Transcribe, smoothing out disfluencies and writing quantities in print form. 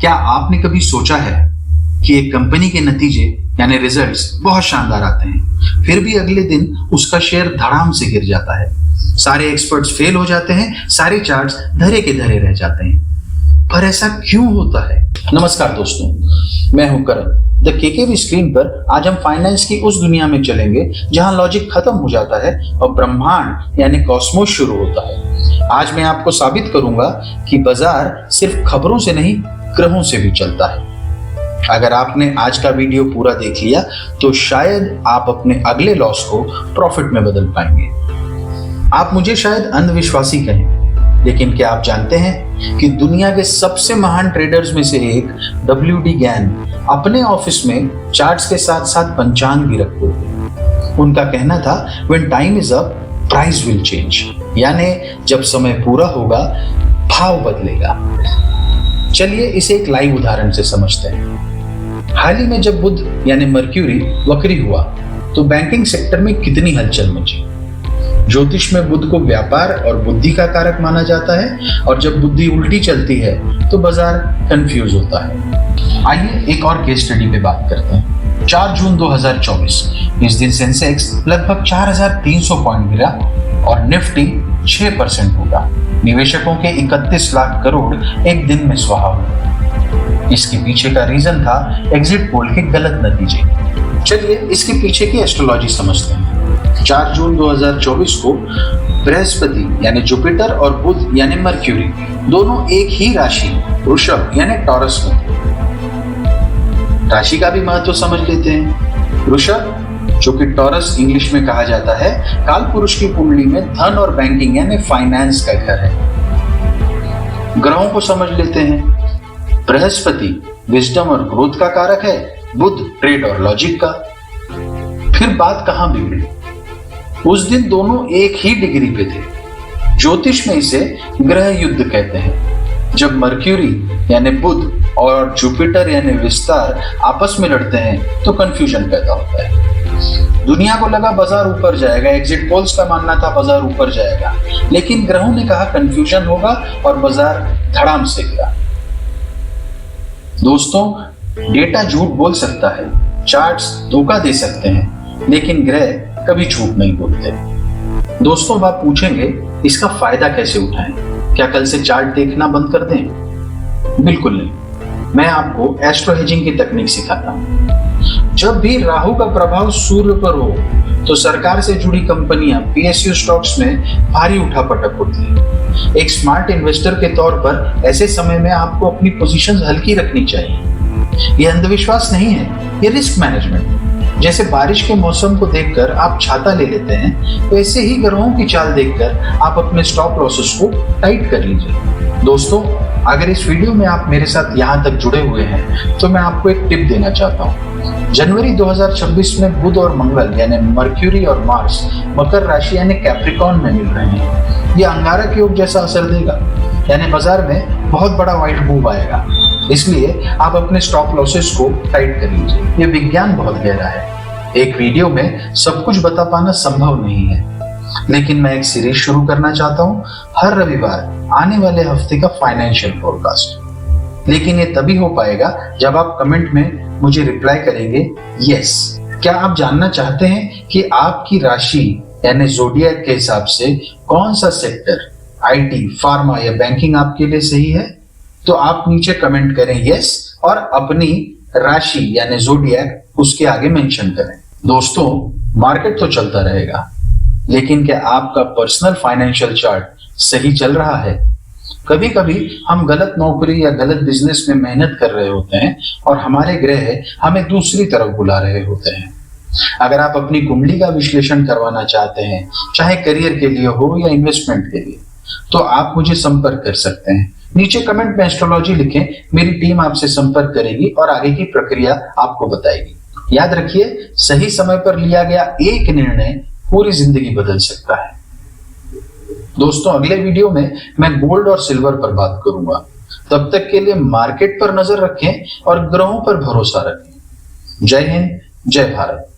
क्या आपने कभी सोचा है कि एक कंपनी के नतीजे यानी रिजल्ट्स बहुत शानदार आते हैं, फिर भी अगले दिन उसका शेयर धड़ाम से गिर जाता है। सारे एक्सपर्ट्स फेल हो जाते हैं, सारे चार्ट्स धरे के धरे रह जाते हैं। पर ऐसा क्यों होता है? नमस्कार दोस्तों, मैं हूं करण। द केकेवी स्क्रीन पर आज हम फाइनेंस की उस दुनिया में चलेंगे जहां लॉजिक खत्म हो जाता है और ब्रह्मांड यानी कॉस्मोस शुरू होता है। आज मैं आपको साबित करूंगा कि बाजार सिर्फ खबरों से नहीं, ग्रहों से भी चलता है। अगर आपने आज का वीडियो पूरा देख लिया तो शायद आप अपने अगले लॉस को प्रॉफिट में बदल पाएंगे। आप मुझे शायद अंधविश्वासी कहें, लेकिन क्या आप जानते हैं कि दुनिया के सबसे महान ट्रेडर्स में से एक WD गैन अपने ऑफिस में चार्ट्स के साथ साथ पंचांग भी रखते थे। उनका कहना था, when time is up, price will change, यानी जब समय पूरा होगा भाव बदलेगा। चलिए इसे एक लाइव उदाहरण से समझते हैं। हाल ही में जब बुध यानी मर्क्यूरी वक्री हुआ तो बैंकिंग सेक्टर में कितनी हलचल मची। ज्योतिष में बुध को व्यापार और बुद्धि का कारक माना जाता है और जब बुद्धि उल्टी चलती है तो बाजार कंफ्यूज होता है। आइए एक और केस स्टडी पे बात करते हैं। 4 जून 2024 इस दिन सेंसेक्स लगभग 4300 पॉइंट गिरा और निफ्टी 6% होगा। निवेशकों के 31 लाख करोड़ एक दिन में स्वाहा हुए। इसके पीछे का रीजन था एग्जिट पोल के गलत नतीजे। चलिए इसके पीछे की एस्ट्रोलॉजी समझते हैं। 4 जून 2024 को बृहस्पति यानी जुपिटर और बुध यानी मर्क्यूरी दोनों एक ही राशि वृषभ यानी टॉरस में थे। राशि का भी महत्व समझ लेते हैं। वृषभ जो कि टॉरस इंग्लिश में कहा जाता है, काल पुरुष की कुंडली में धन और बैंकिंग यानी फाइनेंस का घर है। ग्रहों को समझ लेते हैं। बृहस्पति विजडम और ग्रोथ का कारक है, बुध ट्रेड और लॉजिक का। फिर बात कहां बिगड़ी? उस दिन दोनों एक ही डिग्री पे थे। ज्योतिष में इसे ग्रह युद्ध कहते हैं। जब मर्क्यूरी यानी बुध और जुपिटर यानी विस्तार आपस में लड़ते हैं तो कंफ्यूजन पैदा होता है। दुनिया को लगा बाजार ऊपर जाएगा, एग्जिट पोल्स का मानना था बाजार ऊपर जाएगा, लेकिन ग्रहों ने कहा कंफ्यूजन होगा और बाजार धड़ाम से गिरा। दोस्तों, डेटा झूठ बोल सकता है, चार्ट्स धोखा दे सकते हैं, लेकिन ग्रह कभी झूठ नहीं बोलते। दोस्तों, आप पूछेंगे इसका फायदा कैसे उठाएं? क्या कल से चार्ट देखना बंद कर दें? बिल्कुल नहीं। मैं आपको एस्ट्रो हेजिंग की तकनीक सिखाता हूं। जब भी राहु का प्रभाव सूर्य पर हो तो सरकार से जुड़ी कंपनियां PSU स्टॉक्स में भारी उठापटक होती है। एक स्मार्ट इन्वेस्टर के तौर पर ऐसे समय में आपको अपनी पोजीशंस हल्की रखनी चाहिए। यह अंधविश्वास नहीं है, यह रिस्क मैनेजमेंट। जैसे बारिश के मौसम को देखकर आप छाता ले लेते हैं, वैसे ही ग्रहों की चाल देखकर आप अपने स्टॉप लॉसेस को टाइट कर लीजिए। दोस्तों, अगर इस वीडियो में आप मेरे साथ यहाँ तक जुड़े हुए हैं तो मैं आपको एक टिप देना चाहता हूँ। जनवरी 2026 में बुध और मंगल यानी मर्क्यूरी और मार्स मकर राशि यानी कैप्रिकॉर्न में मिल रहे हैं। यह अंगारक योग जैसा असर देगा, यानी बाजार में बहुत बड़ा वाइट मूव आएगा। इसलिए आप अपने स्टॉप लॉसेस को टाइट कर लीजिए। यह विज्ञान बहुत गहरा है, एक वीडियो में सब कुछ बता पाना संभव नहीं है, लेकिन मैं एक सीरीज शुरू करना चाहता हूँ हर रविवार आने वाले हफ्ते का फाइनेंशियल फोरकास्ट। लेकिन ये तभी हो पाएगा जब आप कमेंट में मुझे रिप्लाई करेंगे यस। क्या आप जानना चाहते हैं कि आपकी राशि यानी ज़ोडिएक के हिसाब से कौन सा सेक्टर IT, फार्मा या बैंकिंग आपके लिए सही है? तो आप नीचे कमेंट करें यस और अपनी राशि यानी ज़ोडिएक उसके आगे मेंशन करें। दोस्तों, मार्केट तो चलता रहेगा, लेकिन क्या आपका पर्सनल फाइनेंशियल चार्ट सही चल रहा है? कभी कभी हम गलत नौकरी या गलत बिजनेस में मेहनत कर रहे होते हैं और हमारे ग्रह हमें दूसरी तरफ बुला रहे होते हैं। अगर आप अपनी कुंडली का विश्लेषण करवाना चाहते हैं, चाहे करियर के लिए हो या इन्वेस्टमेंट के लिए, तो आप मुझे संपर्क कर सकते हैं। नीचे कमेंट में एस्ट्रोलॉजी लिखें, मेरी टीम आपसे संपर्क करेगी और आगे की प्रक्रिया आपको बताएगी। याद रखिए, सही समय पर लिया गया एक निर्णय पूरी जिंदगी बदल सकता है। दोस्तों, अगले वीडियो में मैं गोल्ड और सिल्वर पर बात करूंगा। तब तक के लिए मार्केट पर नजर रखें और ग्रहों पर भरोसा रखें। जय हिंद, जय भारत।